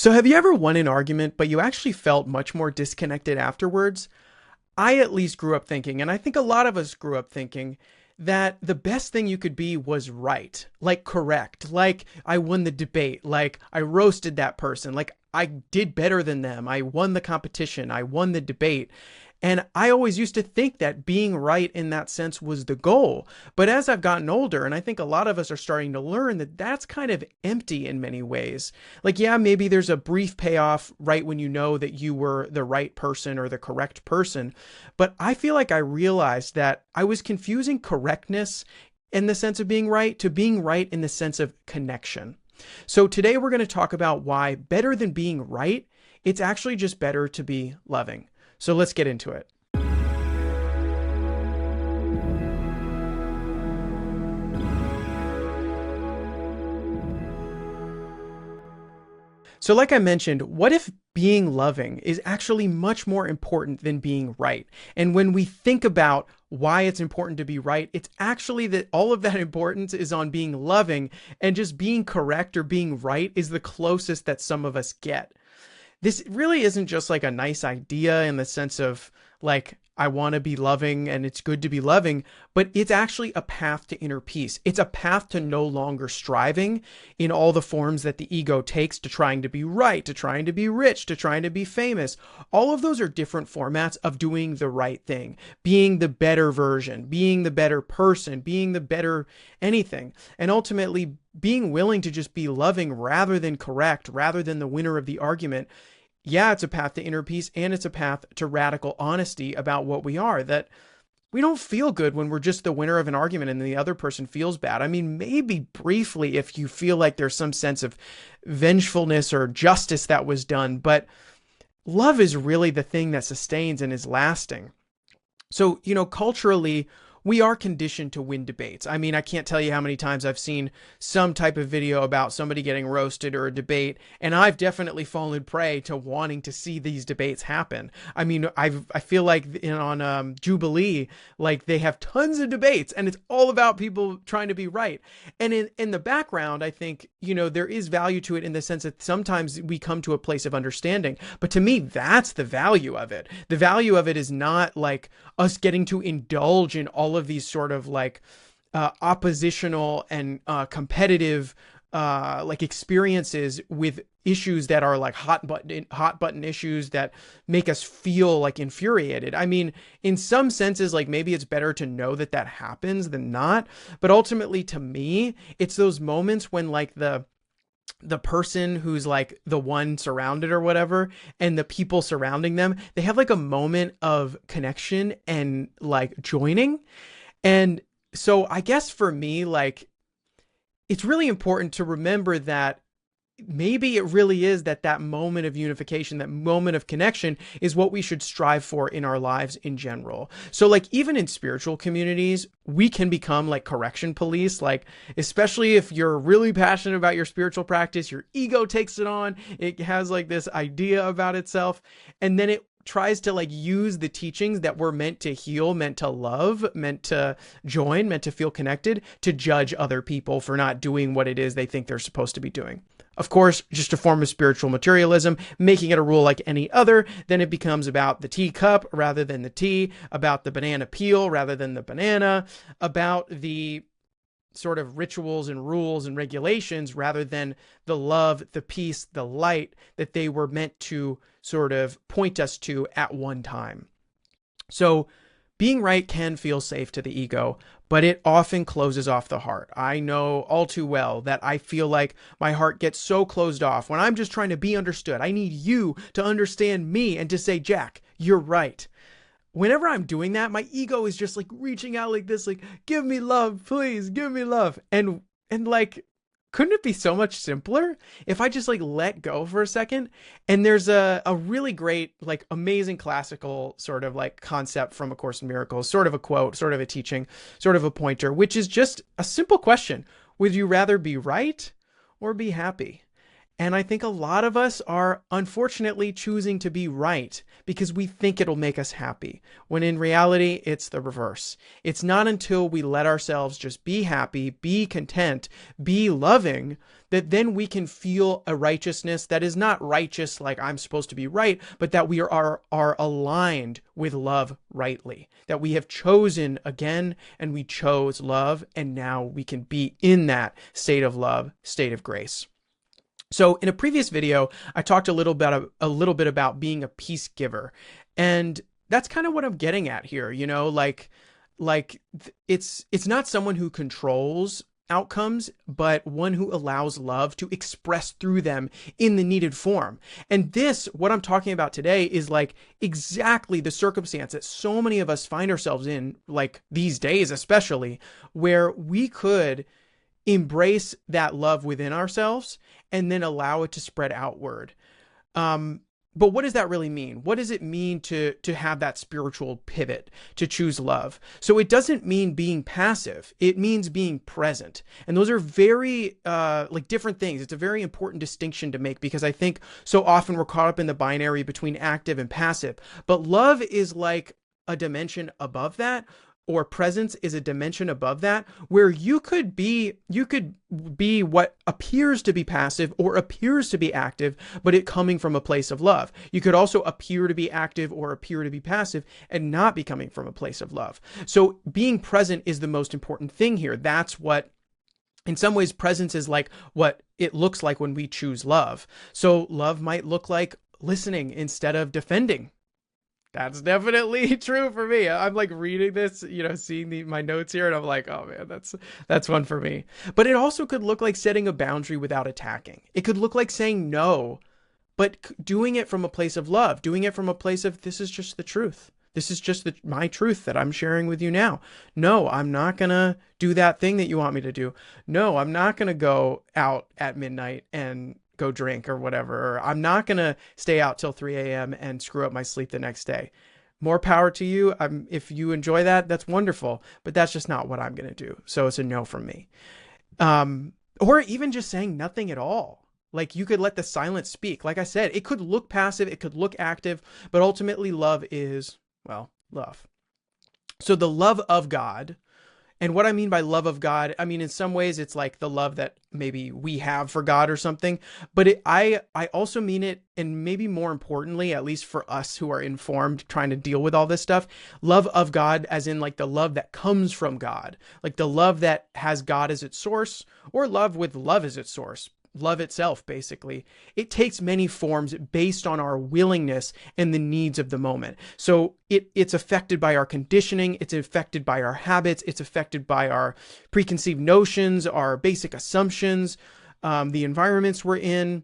So have you ever won an argument, but you actually felt much more disconnected afterwards? I at least grew up thinking, and I think a lot of us grew up thinking, that the best thing you could be was right, like correct, like I won the debate, like I roasted that person, like I did better than them, I won the competition, I won the debate. And I always used to think that being right in that sense was the goal. But as I've gotten older, and I think a lot of us are starting to learn that that's kind of empty in many ways. Like, yeah, maybe there's a brief payoff right when you know that you were the right person or the correct person. But I feel like I realized that I was confusing correctness in the sense of being right to being right in the sense of connection. So today we're going to talk about why better than being right, it's actually just better to be loving. So let's get into it. So like I mentioned, what if being loving is actually much more important than being right? And when we think about why it's important to be right, it's actually that all of that importance is on being loving, and just being correct or being right is the closest that some of us get. This really isn't just like a nice idea in the sense of like, I want to be loving and it's good to be loving, but it's actually a path to inner peace. It's a path to no longer striving in all the forms that the ego takes, to trying to be right, to trying to be rich, to trying to be famous. All of those are different formats of doing the right thing, being the better version, being the better person, being the better anything. And ultimately being willing to just be loving rather than correct, rather than the winner of the argument. Yeah, it's a path to inner peace, and it's a path to radical honesty about what we are, that we don't feel good when we're just the winner of an argument and the other person feels bad. I mean, maybe briefly if you feel like there's some sense of vengefulness or justice that was done, but love is really the thing that sustains and is lasting. So, culturally, we are conditioned to win debates. I mean, I can't tell you how many times I've seen some type of video about somebody getting roasted or a debate, and I've definitely fallen prey to wanting to see these debates happen. I mean, I feel like on Jubilee, like they have tons of debates, and it's all about people trying to be right. And in the background, I think, there is value to it in the sense that sometimes we come to a place of understanding. But to me, that's the value of it. The value of it is not like us getting to indulge in all of these sort of like oppositional and competitive like experiences with issues that are like hot button issues that make us feel like infuriated. I mean, in some senses, like maybe it's better to know that that happens than not. But ultimately, to me, it's those moments when like the person who's like the one surrounded or whatever, and the people surrounding them, they have like a moment of connection and like joining. And so I guess for me, like, it's really important to remember that maybe it really is that moment of unification, that moment of connection is what we should strive for in our lives in general. So like even in spiritual communities, we can become like correction police, like especially if you're really passionate about your spiritual practice, your ego takes it on, it has like this idea about itself, and then it tries to like use the teachings that we're meant to heal, meant to love, meant to join, meant to feel connected, to judge other people for not doing what it is they think they're supposed to be doing. Of course, just a form of spiritual materialism, making it a rule like any other. Then it becomes about the teacup rather than the tea, about the banana peel rather than the banana, about the sort of rituals and rules and regulations rather than the love, the peace, the light that they were meant to sort of point us to at one time. So being right can feel safe to the ego, but it often closes off the heart. I know all too well that I feel like my heart gets so closed off when I'm just trying to be understood. I need you to understand me and to say, Jack, you're right. Whenever I'm doing that, my ego is just like reaching out like this, like, give me love, please, give me love. And like, couldn't it be so much simpler if I just like let go for a second? And there's a really great, like amazing classical sort of like concept from A Course in Miracles, sort of a quote, sort of a teaching, sort of a pointer, which is just a simple question. Would you rather be right or be happy? And I think a lot of us are unfortunately choosing to be right because we think it'll make us happy, when in reality, it's the reverse. It's not until we let ourselves just be happy, be content, be loving, that then we can feel a righteousness that is not righteous like I'm supposed to be right, but that we are aligned with love rightly, that we have chosen again and we chose love, and now we can be in that state of love, state of grace. So in a previous video, I talked a little bit about being a peace giver, and that's kind of what I'm getting at here. You know, it's not someone who controls outcomes, but one who allows love to express through them in the needed form. And this, what I'm talking about today, is like exactly the circumstance that so many of us find ourselves in, like these days especially, where we could embrace that love within ourselves and then allow it to spread outward. But what does that really mean? What does it mean to have that spiritual pivot, to choose love? So it doesn't mean being passive. It means being present. And those are very like different things. It's a very important distinction to make, because I think so often we're caught up in the binary between active and passive. But love is like a dimension above that, or presence is a dimension above that, where you could be what appears to be passive or appears to be active, but it coming from a place of love. You could also appear to be active or appear to be passive and not be coming from a place of love. So being present is the most important thing here. That's what, in some ways, presence is like what it looks like when we choose love. So love might look like listening instead of defending. That's definitely true for me. I'm like reading this, you know, seeing my notes here, and I'm like, oh man, that's one for me. But it also could look like setting a boundary without attacking. It could look like saying no, but doing it from a place of love, doing it from a place of, this is just the truth. This is just my truth that I'm sharing with you now. No, I'm not going to do that thing that you want me to do. No, I'm not going to go out at midnight and go drink or whatever. Or I'm not going to stay out till 3 a.m. and screw up my sleep the next day. More power to you. If you enjoy that, that's wonderful, but that's just not what I'm going to do. So it's a no from me. Or even just saying nothing at all. Like, you could let the silence speak. Like I said, it could look passive, it could look active, but ultimately love is, well, love. So the love of God. And what I mean by love of God, I mean, in some ways it's like the love that maybe we have for God or something, but I also mean it, and maybe more importantly, at least for us who are informed, trying to deal with all this stuff, love of God as in like the love that comes from God, like the love that has God as its source, or love with love as its source. Love itself, basically. It takes many forms based on our willingness and the needs of the moment. So it's affected by our conditioning, it's affected by our habits, it's affected by our preconceived notions, our basic assumptions, the environments we're in,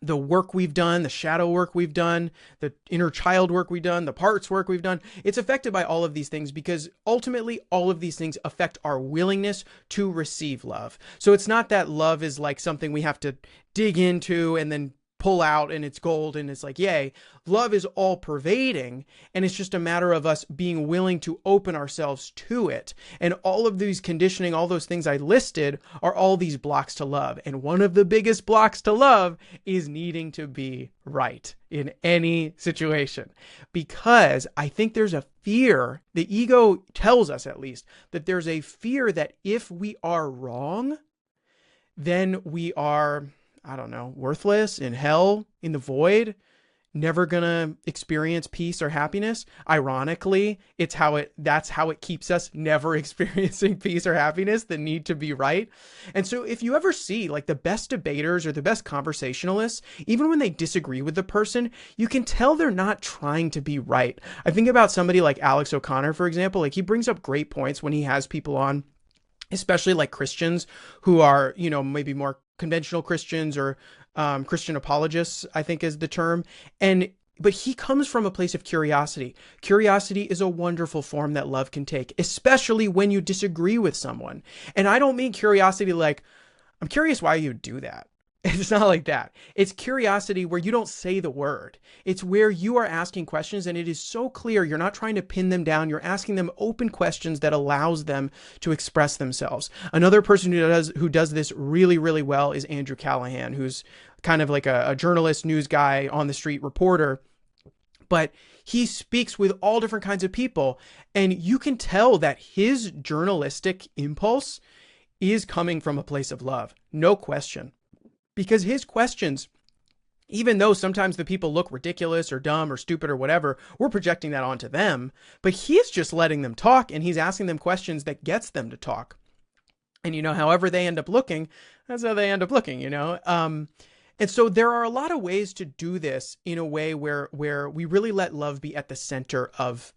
the work we've done, the shadow work we've done, the inner child work we've done, the parts work we've done. It's affected by all of these things, because ultimately all of these things affect our willingness to receive love. So it's not that love is like something we have to dig into and then pull out and it's gold and it's like, yay. Love is all pervading, and it's just a matter of us being willing to open ourselves to it. And all of these conditioning, all those things I listed, are all these blocks to love. And one of the biggest blocks to love is needing to be right in any situation. Because I think there's a fear, the ego tells us at least, that there's a fear that if we are wrong, then we are, I don't know, worthless, in hell, in the void, never gonna experience peace or happiness. Ironically, that's how it keeps us never experiencing peace or happiness, the need to be right. And so if you ever see like the best debaters or the best conversationalists, even when they disagree with the person, you can tell they're not trying to be right. I think about somebody like Alex O'Connor, for example. Like, he brings up great points when he has people on, especially like Christians who are, you know, maybe more conventional Christians or Christian apologists, I think is the term. But he comes from a place of curiosity. Curiosity is a wonderful form that love can take, especially when you disagree with someone. And I don't mean curiosity like, I'm curious why you do that. It's not like that. It's curiosity where you don't say the word. It's where you are asking questions and it is so clear you're not trying to pin them down. You're asking them open questions that allows them to express themselves. Another person who does this really, really well is Andrew Callahan, who's kind of like a journalist, news guy, on the street reporter. But he speaks with all different kinds of people, and you can tell that his journalistic impulse is coming from a place of love. No question. because his questions, even though sometimes the people look ridiculous or dumb or stupid or whatever, we're projecting that onto them, but he's just letting them talk, and he's asking them questions that gets them to talk. And, however they end up looking, that's how they end up looking. And so there are a lot of ways to do this in a way where we really let love be at the center of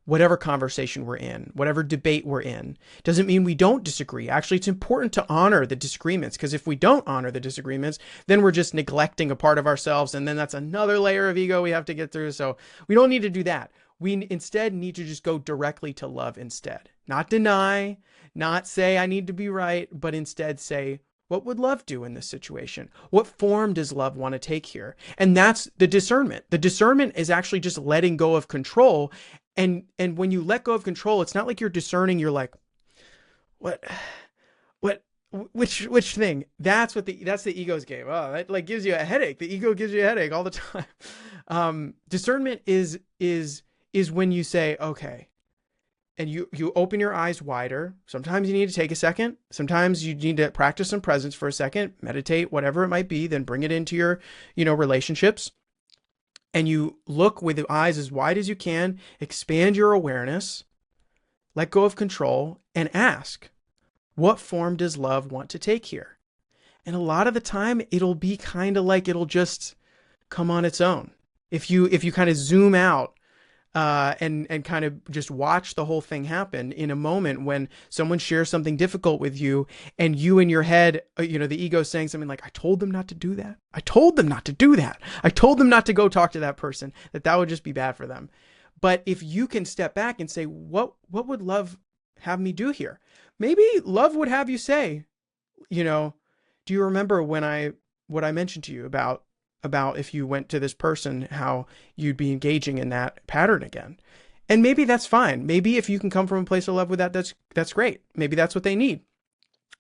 whatever conversation we're in, whatever debate we're in. Doesn't mean we don't disagree. Actually, it's important to honor the disagreements, because if we don't honor the disagreements, then we're just neglecting a part of ourselves. And then that's another layer of ego we have to get through. So we don't need to do that. We instead need to just go directly to love instead. Not deny, not say I need to be right, but instead say, what would love do in this situation? What form does love want to take here? And that's the discernment. The discernment is actually just letting go of control. And when you let go of control, it's not like you're discerning. You're like, which thing? That's the ego's game. Oh, that like gives you a headache. The ego gives you a headache all the time. Discernment is when you say, okay, and you open your eyes wider. Sometimes you need to take a second. Sometimes you need to practice some presence for a second, meditate, whatever it might be, then bring it into your, relationships. And you look with the eyes as wide as you can, expand your awareness, let go of control, and ask, what form does love want to take here? And a lot of the time, it'll be kind of like it'll just come on its own. If you kind of zoom out and kind of just watch the whole thing happen in a moment when someone shares something difficult with you, and you in your head, the ego saying something like, I told them not to do that. I told them not to do that. I told them not to go talk to that person, that would just be bad for them. But if you can step back and say, what would love have me do here? Maybe love would have you say, do you remember what I mentioned to you about if you went to this person, how you'd be engaging in that pattern again? And maybe that's fine. Maybe if you can come from a place of love with that, that's great. Maybe that's what they need.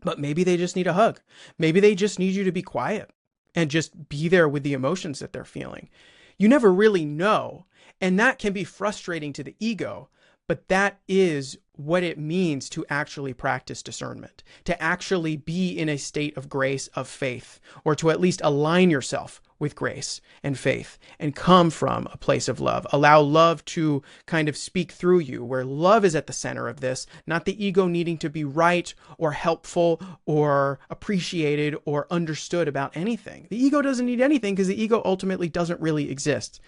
But maybe they just need a hug. Maybe they just need you to be quiet and just be there with the emotions that they're feeling. You never really know. And that can be frustrating to the ego, but that is what it means to actually practice discernment, to actually be in a state of grace, of faith, or to at least align yourself with grace and faith and come from a place of love. Allow love to kind of speak through you, where love is at the center of this, not the ego needing to be right or helpful or appreciated or understood about anything. The ego doesn't need anything, because the ego ultimately doesn't really exist.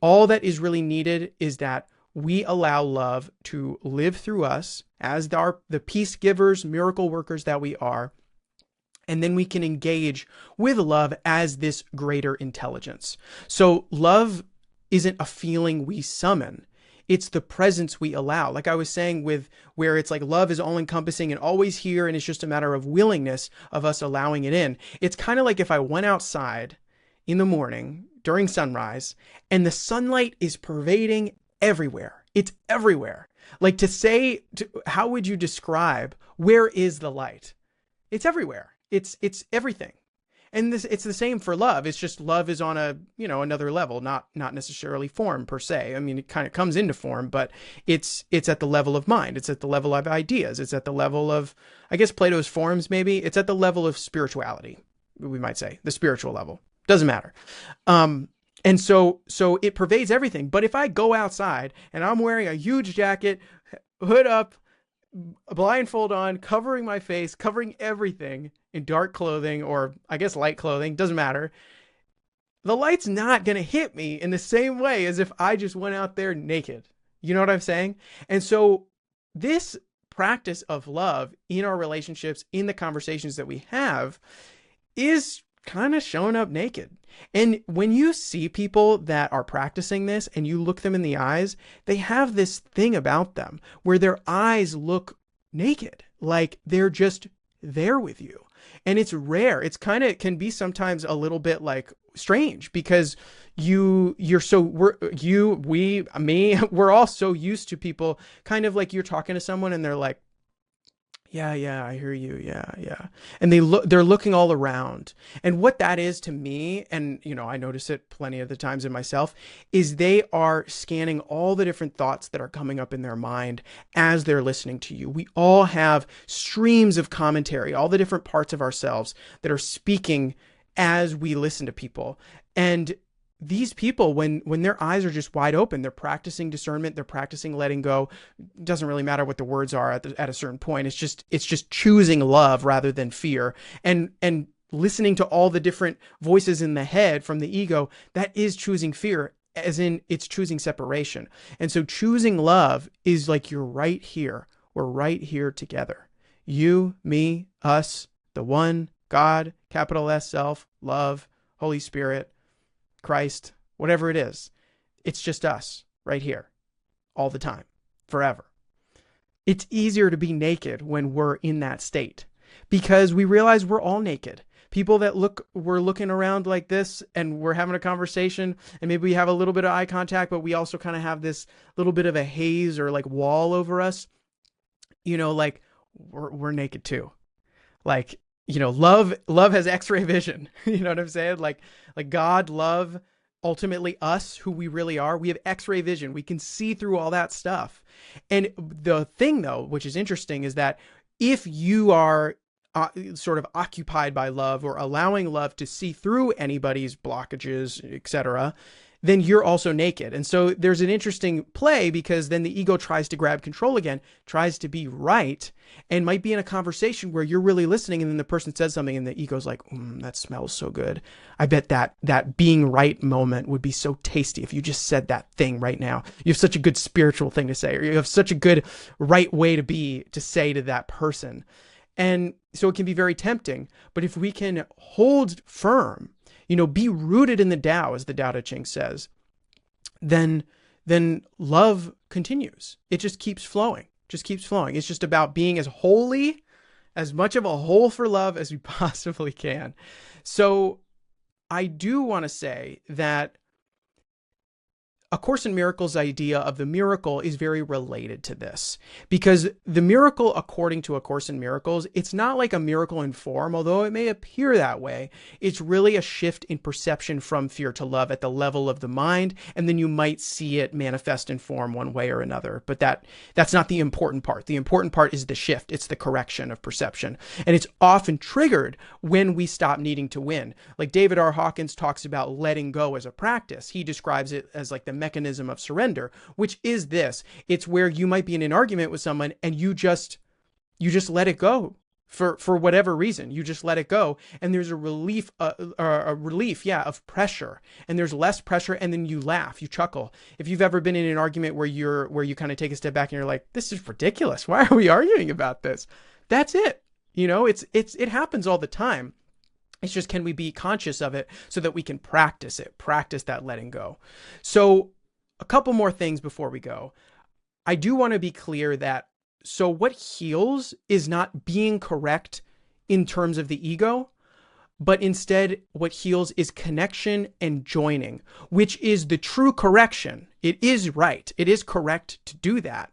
All that is really needed is that we allow love to live through us as the peace givers, miracle workers that we are. And then we can engage with love as this greater intelligence. So love isn't a feeling we summon. It's the presence we allow. Like I was saying, where it's like love is all encompassing and always here, and it's just a matter of willingness of us allowing it in. It's kind of like if I went outside in the morning during sunrise and the sunlight is pervading everywhere. It's everywhere. Like how would you describe where is the light? It's everywhere. It's everything. And it's the same for love. It's just love is on another level, not necessarily form per se. I mean, it kind of comes into form, but it's at the level of mind. It's at the level of ideas. It's at the level of, I guess, Plato's forms, maybe. It's at the level of spirituality, we might say, the spiritual level. Doesn't matter. And so it pervades everything. But if I go outside and I'm wearing a huge jacket, hood up, blindfold on, covering my face, covering everything in dark clothing, or I guess light clothing, doesn't matter, the light's not going to hit me in the same way as if I just went out there naked. You know what I'm saying? And so this practice of love in our relationships, in the conversations that we have, is kind of showing up naked. And when you see people that are practicing this and you look them in the eyes, they have this thing about them where their eyes look naked, like they're just there with you. And it's rare. It's kind of can be sometimes a little bit like strange, because we're all so used to people kind of like you're talking to someone and they're like, yeah, I hear you. Yeah. And they're looking all around. And what that is to me, and I notice it plenty of the times in myself, is they are scanning all the different thoughts that are coming up in their mind as they're listening to you. We all have streams of commentary, all the different parts of ourselves that are speaking as we listen to people. And these people, when their eyes are just wide open, they're practicing discernment, they're practicing letting go. It doesn't really matter what the words are at a certain point. It's just choosing love rather than fear, and listening to all the different voices in the head from the ego. That is choosing fear, as in it's choosing separation. And so choosing love is like, you're right here. We're right here together. You, me, us, the one, God, capital S, self, love, Holy Spirit, Christ, whatever it is. It's just us right here all the time, forever. It's easier to be naked when we're in that state because we realize we're all naked. People that we're looking around like this and we're having a conversation and maybe we have a little bit of eye contact, but we also kind of have this little bit of a haze or like wall over us. Like we're naked too. Like, love has X-ray vision. You know what I'm saying? Like God, love, ultimately us, who we really are. We have X-ray vision. We can see through all that stuff. And the thing though, which is interesting, is that if you are sort of occupied by love or allowing love to see through anybody's blockages, etc., then you're also naked. And so there's an interesting play, because then the ego tries to grab control again, tries to be right, and might be in a conversation where you're really listening, and then the person says something and the ego's like, that smells so good. I bet that being right moment would be so tasty if you just said that thing right now. You have such a good spiritual thing to say, or you have such a good right way to say to that person. And so it can be very tempting. But if we can hold firm, be rooted in the Tao, as the Tao Te Ching says, then love continues. It just keeps flowing, It's just about being as holy, as much of a whole for love as we possibly can. So I do want to say that A Course in Miracles' idea of the miracle is very related to this, because the miracle, according to A Course in Miracles, it's not like a miracle in form, although it may appear that way. It's really a shift in perception from fear to love at the level of the mind, and then you might see it manifest in form one way or another. But that's not the important part. The important part is the shift. It's the correction of perception. And it's often triggered when we stop needing to win. Like David R. Hawkins talks about letting go as a practice. He describes it as like the mechanism of surrender, which is this. It's where you might be in an argument with someone and you just let it go for whatever reason. You just let it go, and there's a relief of pressure, and there's less pressure, and then you laugh, you chuckle. If you've ever been in an argument where you kind of take a step back and you're like, this is ridiculous. Why are we arguing about this? That's it. It happens all the time. It's just, can we be conscious of it so that we can practice that letting go? So a couple more things before we go. I do want to be clear that, so what heals is not being correct in terms of the ego, but instead what heals is connection and joining, which is the true correction. It is right. It is correct to do that.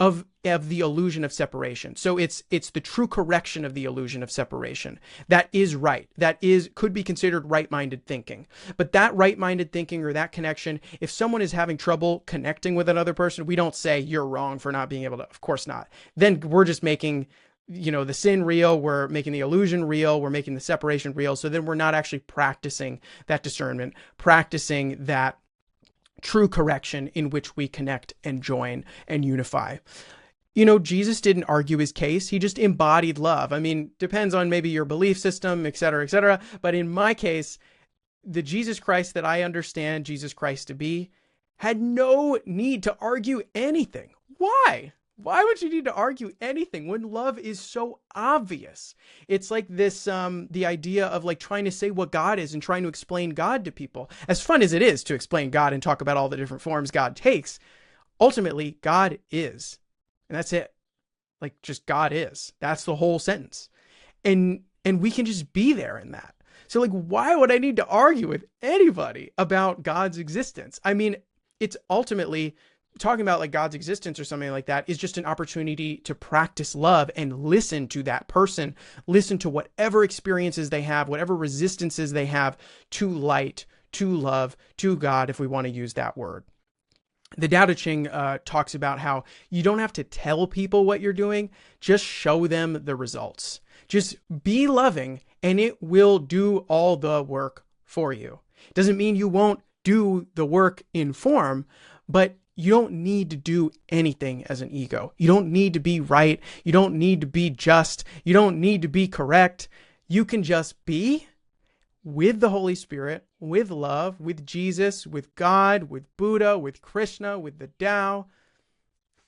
Of the illusion of separation. So it's the true correction of the illusion of separation. That is right. Could be considered right-minded thinking. But that right-minded thinking, or that connection, if someone is having trouble connecting with another person, we don't say you're wrong for not being able to. Of course not. Then we're just making, the sin real. We're making the illusion real. We're making the separation real. So then we're not actually practicing that discernment, practicing that true correction in which we connect and join and unify. Jesus didn't argue his case. He just embodied love. I mean, depends on maybe your belief system, et cetera, et cetera. But in my case, the Jesus Christ that I understand Jesus Christ to be had no need to argue anything. Why? Why would you need to argue anything when love is so obvious? It's like this, the idea of like trying to say what God is and trying to explain God to people. As fun as it is to explain God and talk about all the different forms God takes, ultimately God is. And that's it. Like, just God is. That's the whole sentence. And we can just be there in that. So like, why would I need to argue with anybody about God's existence? I mean, it's ultimately talking about like God's existence or something like that is just an opportunity to practice love and listen to that person, listen to whatever experiences they have, whatever resistances they have to light, to love, to God, if we want to use that word. The Tao Te Ching talks about how you don't have to tell people what you're doing, just show them the results. Just be loving and it will do all the work for you. It doesn't mean you won't do the work in form, but you don't need to do anything as an ego. You don't need to be right. You don't need to be just. You don't need to be correct. You can just be with the Holy Spirit, with love, with Jesus, with God, with Buddha, with Krishna, with the Tao,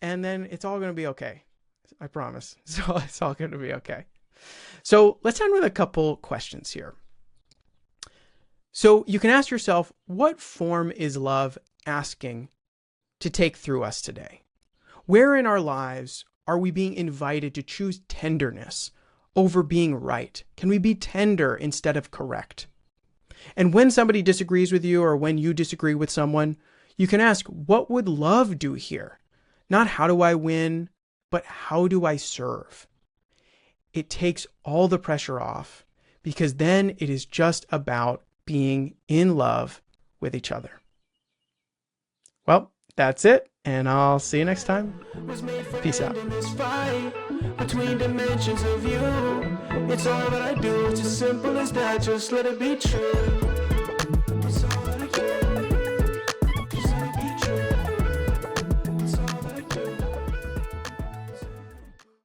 and then it's all going to be okay. I promise. So it's all going to be okay. So let's end with a couple questions here. So you can ask yourself, what form is love asking to take through us today? Where in our lives are we being invited to choose tenderness over being right? Can we be tender instead of correct? And when somebody disagrees with you, or when you disagree with someone, you can ask, what would love do here? Not how do I win, but how do I serve? It takes all the pressure off, because then it is just about being in love with each other. Well, that's it, and I'll see you next time. Peace out. Between dimensions of you, it's all that I do. It's as simple as that. Just let it be true.